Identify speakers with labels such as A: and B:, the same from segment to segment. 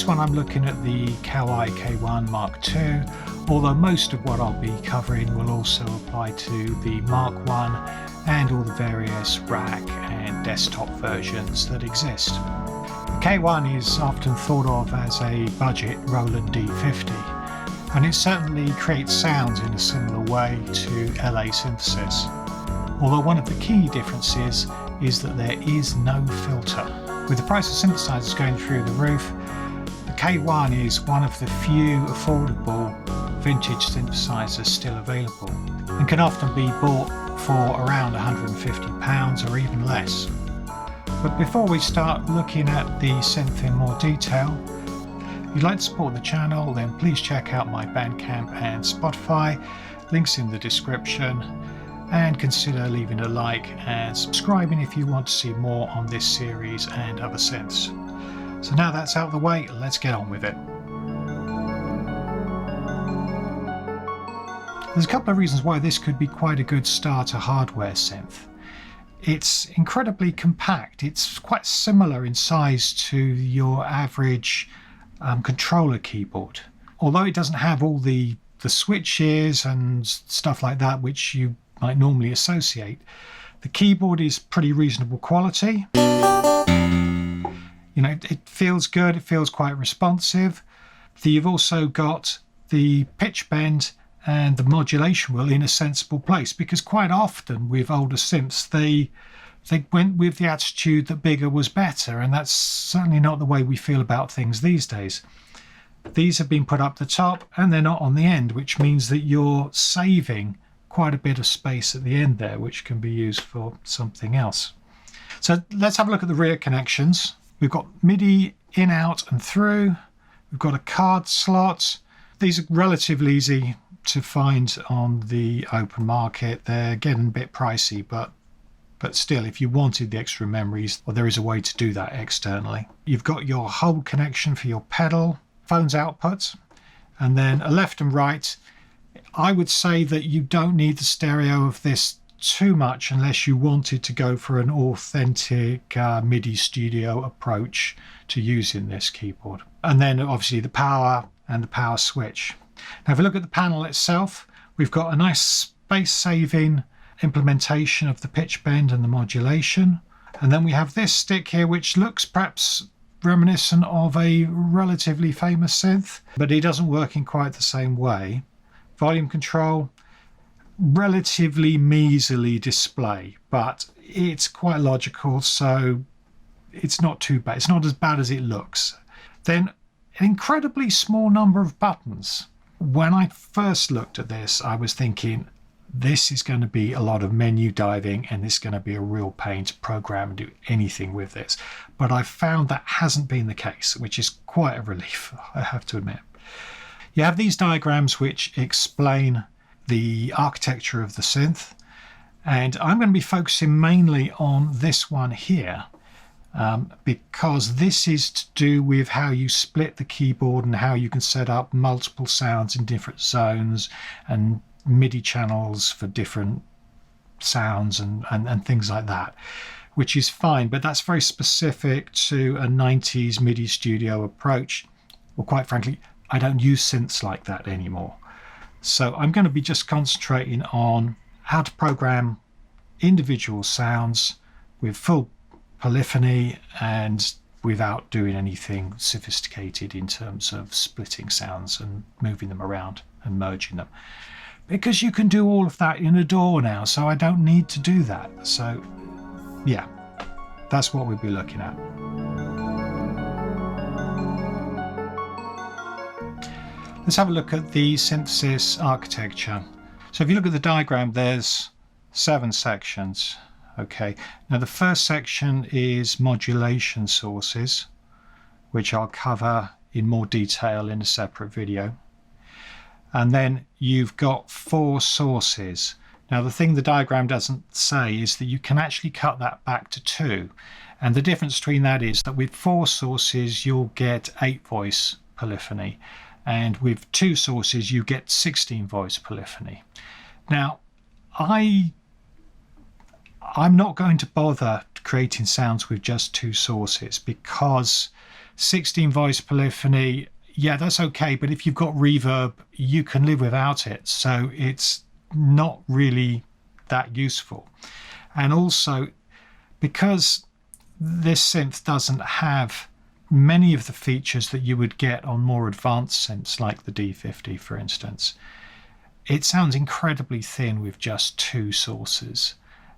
A: this one I'm looking at the Kawai K1 Mark II, although most of what I'll be covering will also apply to the Mark I and all the various rack and desktop versions that exist. The K1 is often thought of as a budget Roland D50, and it certainly creates sounds in a similar way to LA Synthesis. Although one of the key differences is that there is no filter. With the price of synthesizers going through the roof, the K1 is one of the few affordable vintage synthesizers still available, and can often be bought for around £150 or even less. But before we start looking at the synth in more detail, if you'd like to support the channel, then please check out my Bandcamp and Spotify, links in the description, and consider leaving a like and subscribing if you want to see more on this series and other synths. So now that's out of the way, let's get on with it. There's a couple of reasons why this could be quite a good starter hardware synth. It's incredibly compact. It's quite similar in size to your average controller keyboard. Although it doesn't have all the switches and stuff like that which you might normally associate, the keyboard is pretty reasonable quality. You know, it feels good, it feels quite responsive. You've also got the pitch bend and the modulation wheel in a sensible place, because quite often with older synths they went with the attitude that bigger was better, and that's certainly not the way we feel about things these days. These have been put up the top and they're not on the end, which means that you're saving quite a bit of space at the end there, which can be used for something else. So let's have a look at the rear connections. We've got MIDI in, out and through. We've got a card slot. These are relatively easy to find on the open market. They're getting a bit pricey, but still, if you wanted the extra memories, well, there is a way to do that externally. You've got your hold connection for your pedal, phone's output, and then a left and right. I would say that you don't need the stereo of this too much unless you wanted to go for an authentic MIDI studio approach to using this keyboard. And then obviously the power and the power switch. Now if we look at the panel itself, we've got a nice space-saving implementation of the pitch bend and the modulation. And then we have this stick here, which looks perhaps reminiscent of a relatively famous synth, but it doesn't work in quite the same way. Volume control, relatively measly display, but it's quite logical, so it's not too bad. It's not as bad as it looks. Then an incredibly small number of buttons. When I first looked at this, I was thinking, this is going to be a lot of menu diving and this is going to be a real pain to program and do anything with this. But I've found that hasn't been the case, which is quite a relief, I have to admit. You have these diagrams which explain the architecture of the synth, and I'm going to be focusing mainly on this one here, because this is to do with how you split the keyboard and how you can set up multiple sounds in different zones and MIDI channels for different sounds and things like that, which is fine, but that's very specific to a 90s MIDI studio approach. Well, quite frankly, I don't use synths like that anymore. So I'm going to be just concentrating on how to program individual sounds with full polyphony and without doing anything sophisticated in terms of splitting sounds and moving them around and merging them. Because you can do all of that in a DAW now, so I don't need to do that. So yeah, that's what we'll be looking at. Let's have a look at the synthesis architecture. So if you look at the diagram, there's 7 sections. Okay, now the first section is modulation sources, which I'll cover in more detail in a separate video. And then you've got 4 sources. Now the thing the diagram doesn't say is that you can actually cut that back to 2. And the difference between that is that with 4 sources you'll get 8 voice polyphony, and with 2 sources you get 16 voice polyphony. Now I'm not going to bother creating sounds with just 2 sources, because 16 voice polyphony, yeah, that's okay, but if you've got reverb, you can live without it. So it's not really that useful. And also, because this synth doesn't have many of the features that you would get on more advanced synths like the D50, for instance, it sounds incredibly thin with just two sources.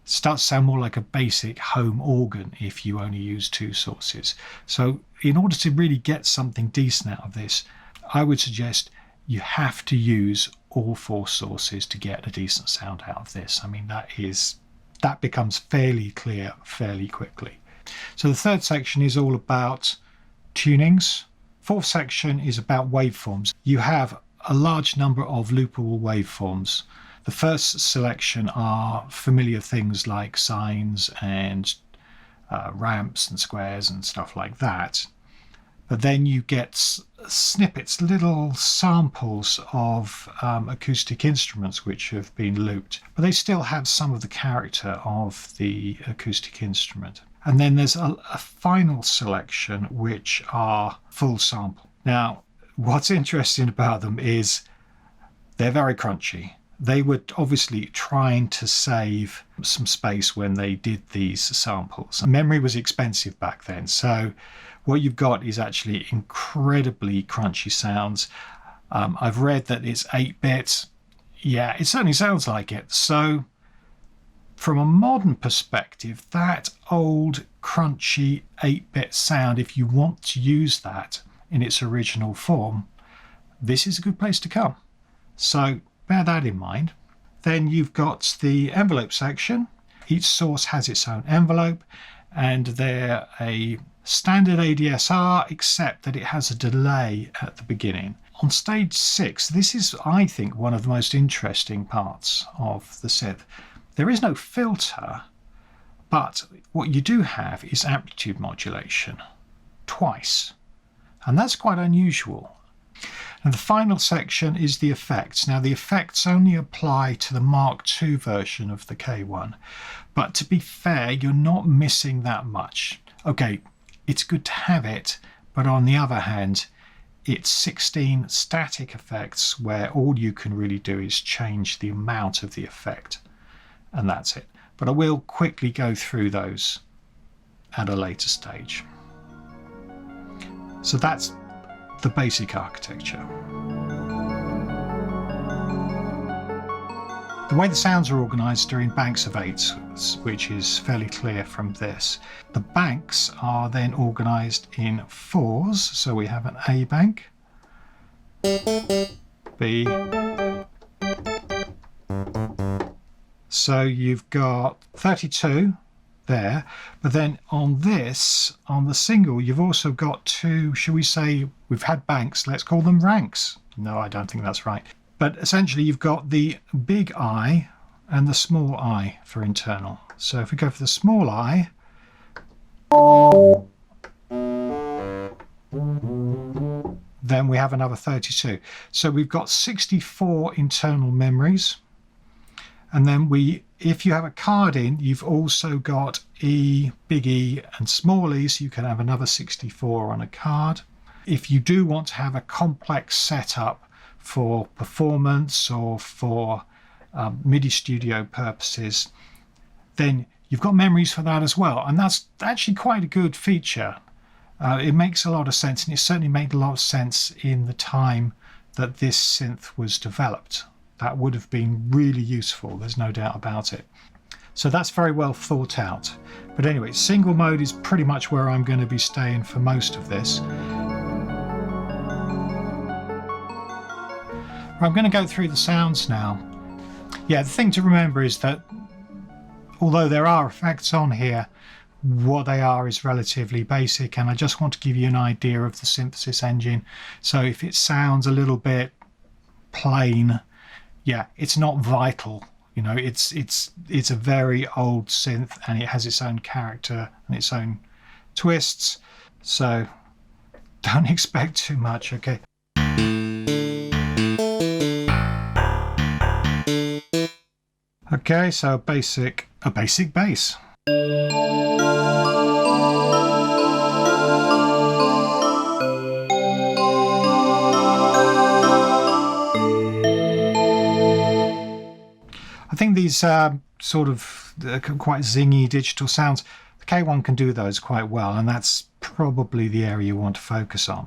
A: It starts to sound more like a basic home organ if you only use two sources. So in order to really get something decent out of this, I would suggest you have to use all four sources to get a decent sound out of this. I mean, that becomes fairly clear fairly quickly. So the third section is all about tunings. Fourth section is about waveforms. You have a large number of loopable waveforms. The first selection are familiar things like sines and ramps and squares and stuff like that. But then you get snippets, little samples of acoustic instruments which have been looped, but they still have some of the character of the acoustic instrument. And then there's a final selection which are full sample. Now, what's interesting about them is they're very crunchy. They were obviously trying to save some space when they did these samples. Memory was expensive back then, so what you've got is actually incredibly crunchy sounds. I've read that it's 8-bit. Yeah, it certainly sounds like it. So from a modern perspective, that old crunchy 8-bit sound, if you want to use that in its original form, this is a good place to come. So bear that in mind. Then you've got the envelope section. Each source has its own envelope, and they're a standard ADSR, except that it has a delay at the beginning. On stage 6, this is, I think, one of the most interesting parts of the synth. There is no filter, but what you do have is amplitude modulation twice, and that's quite unusual. And the final section is the effects. Now, the effects only apply to the Mark II version of the K1, but to be fair, you're not missing that much. Okay, it's good to have it, but on the other hand, it's 16 static effects where all you can really do is change the amount of the effect, and that's it. But I will quickly go through those at a later stage. So that's the basic architecture. The way the sounds are organised are in banks of 8, which is fairly clear from this. The banks are then organised in 4s, so we have an A bank, B. So you've got 32 there, but then on this, on the single, you've also got two, shall we say, we've had banks, let's call them ranks. No, I don't think that's right. But essentially you've got the big I and the small I for internal. So if we go for the small I, then we have another 32. So we've got 64 internal memories. And then if you have a card in, you've also got E, big E and small e, so you can have another 64 on a card. If you do want to have a complex setup for performance or for MIDI studio purposes, then you've got memories for that as well. And that's actually quite a good feature. It makes a lot of sense, and it certainly made a lot of sense in the time that this synth was developed. That would have been really useful, there's no doubt about it. So that's very well thought out. But anyway, single mode is pretty much where I'm going to be staying for most of this. I'm going to go through the sounds now. Yeah, the thing to remember is that although there are effects on here, what they are is relatively basic, and I just want to give you an idea of the synthesis engine. So if it sounds a little bit plain, yeah, it's not vital. You know, it's a very old synth, and it has its own character and its own twists. So don't expect too much, okay? Okay, so a basic bass. these sort of quite zingy digital sounds, the K1 can do those quite well, and that's probably the area you want to focus on.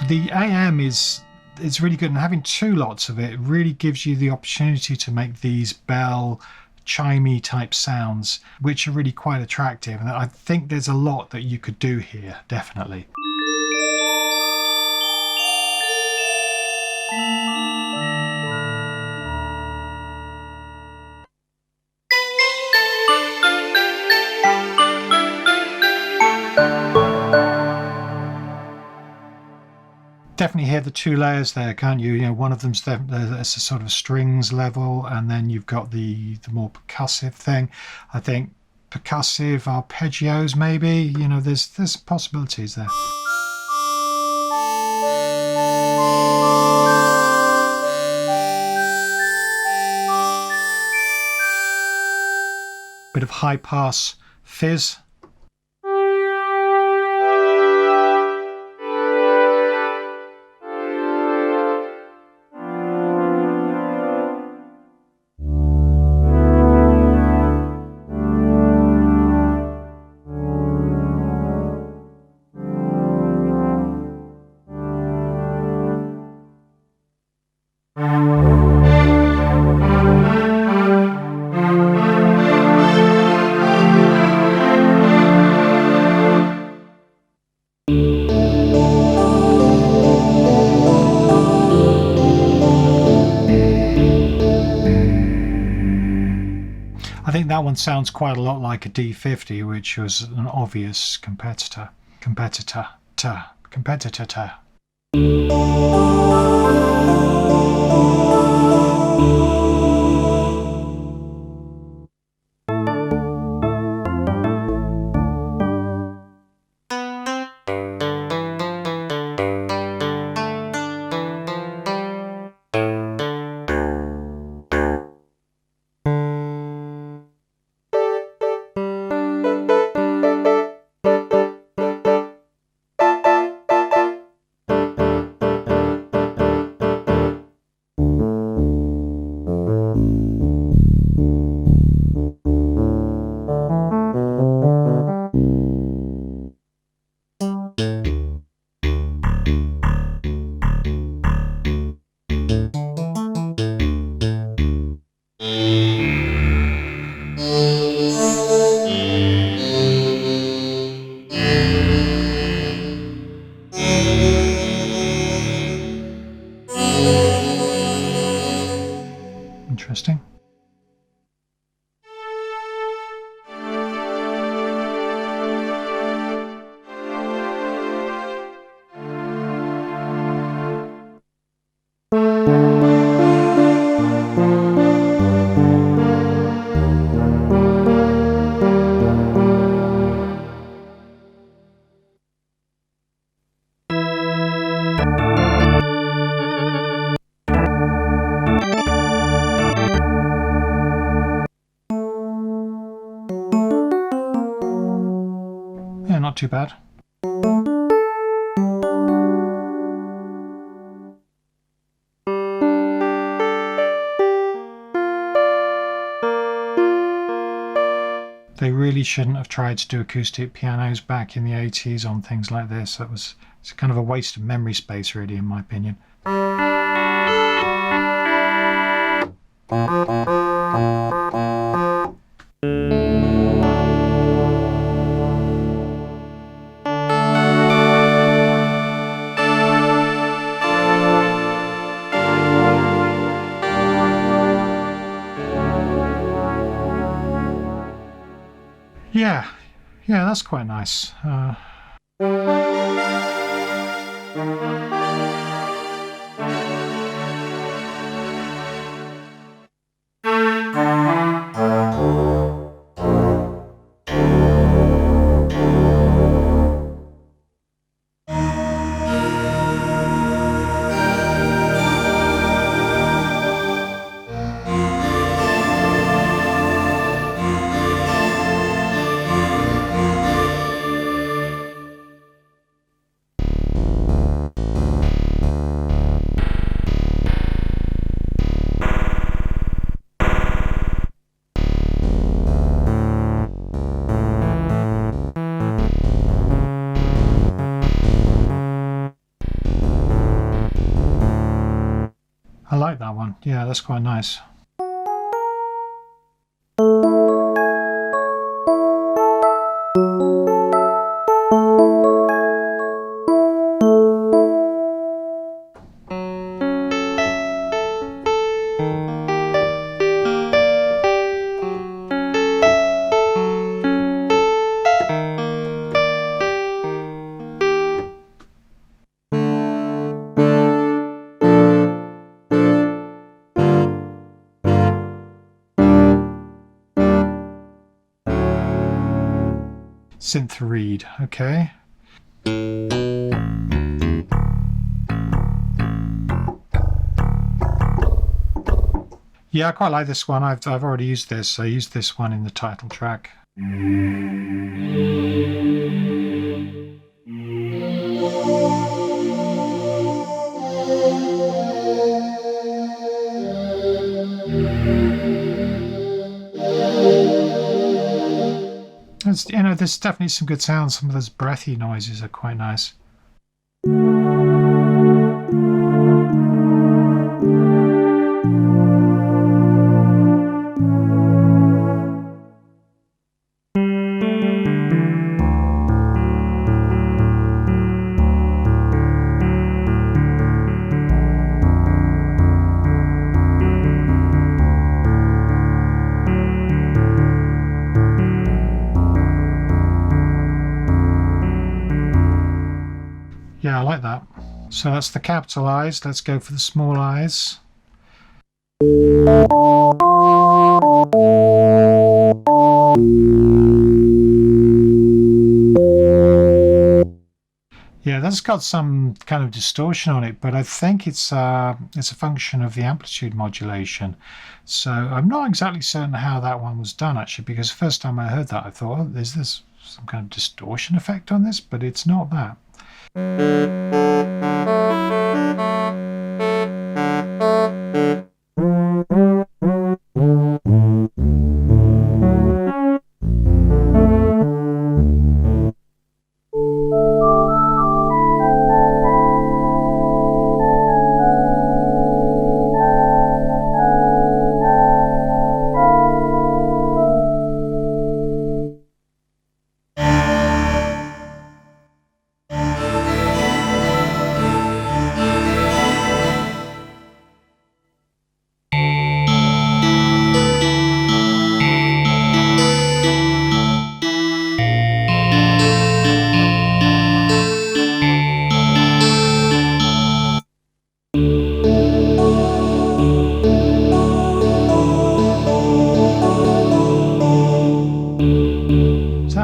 A: The AM is really good, and having 2 lots of it really gives you the opportunity to make these bell chimey type sounds, which are really quite attractive, and I think there's a lot that you could do here, definitely. Definitely hear the 2 layers there, can't you? You know, one of them's there's a sort of strings level, and then you've got the more percussive thing. I think percussive arpeggios, maybe. You know, there's possibilities there. Bit of high pass fizz. I think that one sounds quite a lot like a D50, which was an obvious competitor. Interesting. Yeah, not too bad. They really shouldn't have tried to do acoustic pianos back in the 80s on things like this. It's kind of a waste of memory space, really, in my opinion. Yeah, that's quite nice. like that one. Yeah, that's quite nice. Synth read, okay. Yeah, I quite like this one. I've already used this. I used this one in the title track. It's, you know, there's definitely some good sounds. Some of those breathy noises are quite nice. Yeah, I like that. So that's the capital I's. Let's go for the small I's. Yeah, that's got some kind of distortion on it, but I think it's a function of the amplitude modulation. So I'm not exactly certain how that one was done, actually, because the first time I heard that, I thought, oh, is this some kind of distortion effect on this? But it's not that.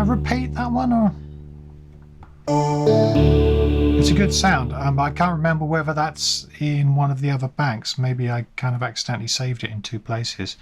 A: Repeat that one, or it's a good sound. I can't remember whether that's in one of the other banks. Maybe I kind of accidentally saved it in two places.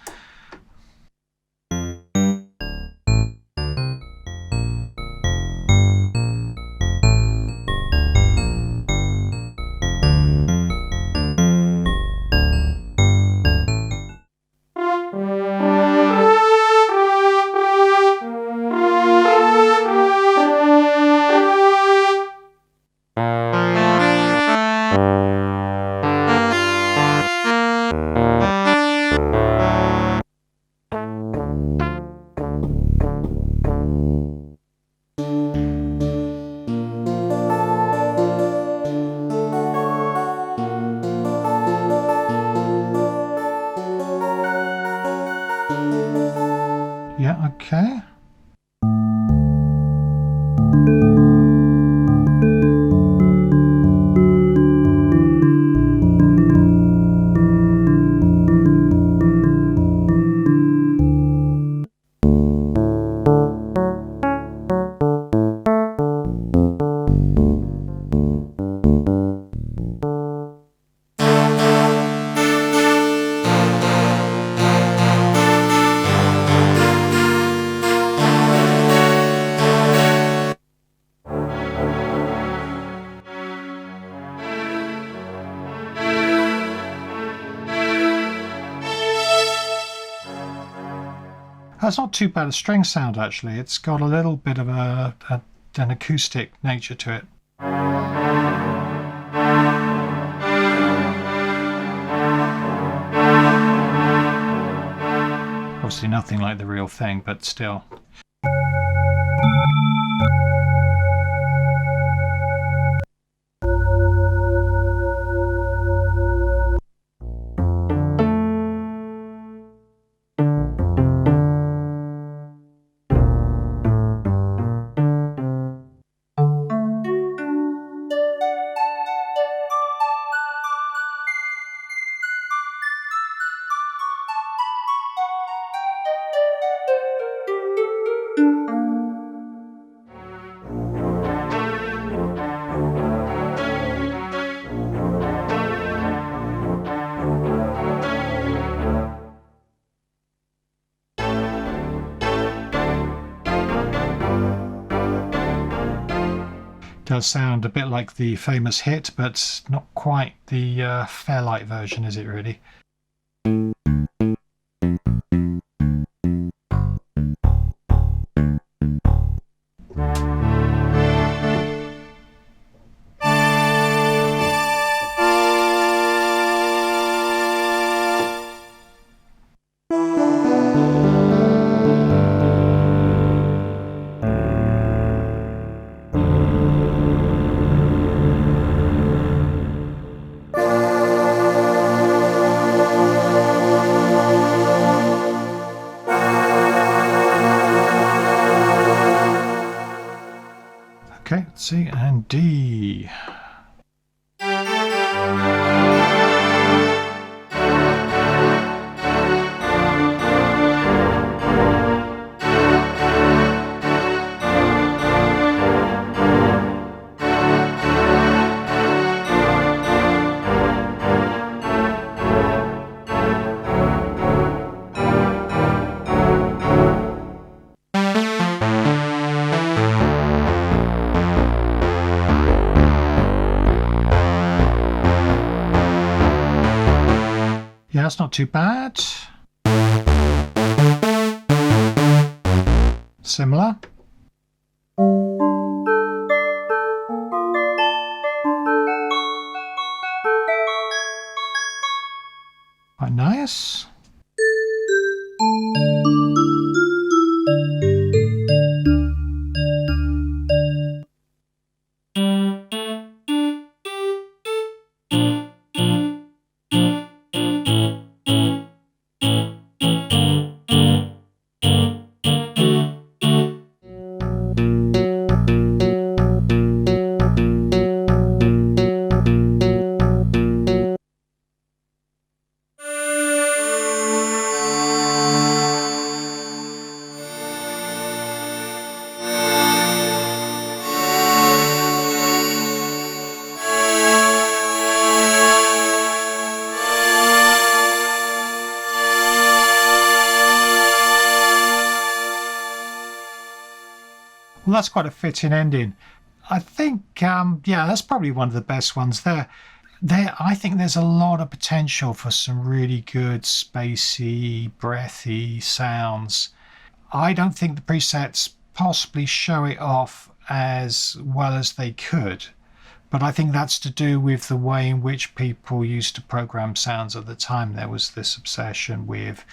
A: Yeah, okay. That's not too bad a string sound, actually. It's got a little bit of an acoustic nature to it. Obviously nothing like the real thing, but still. Does sound a bit like the famous hit, but not quite the Fairlight version, is it really? Okay, C and D. Yeah, that's not too bad. Similar. Quite nice. Well, that's quite a fitting ending. I think, yeah, that's probably one of the best ones there. I think there's a lot of potential for some really good spacey, breathy sounds. I don't think the presets possibly show it off as well as they could, but I think that's to do with the way in which people used to program sounds at the time. There was this obsession with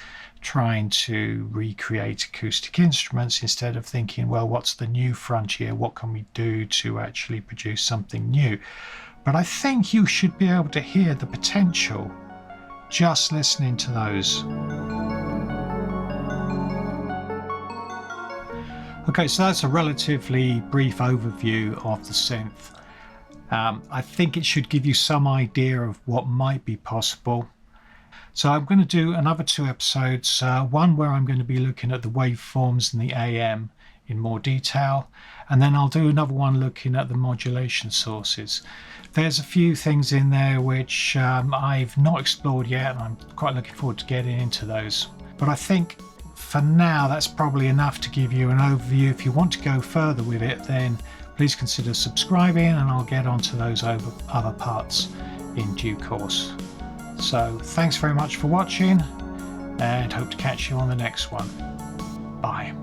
A: trying to recreate acoustic instruments instead of thinking, well, what's the new frontier? What can we do to actually produce something new? But I think you should be able to hear the potential just listening to those. Okay, so that's a relatively brief overview of the synth. I think it should give you some idea of what might be possible. So I'm going to do another 2 episodes, one where I'm going to be looking at the waveforms and the AM in more detail, and then I'll do another one looking at the modulation sources. There's a few things in there which I've not explored yet, and I'm quite looking forward to getting into those. But I think for now that's probably enough to give you an overview. If you want to go further with it, then please consider subscribing, and I'll get onto those other parts in due course. So thanks very much for watching, and hope to catch you on the next one. Bye.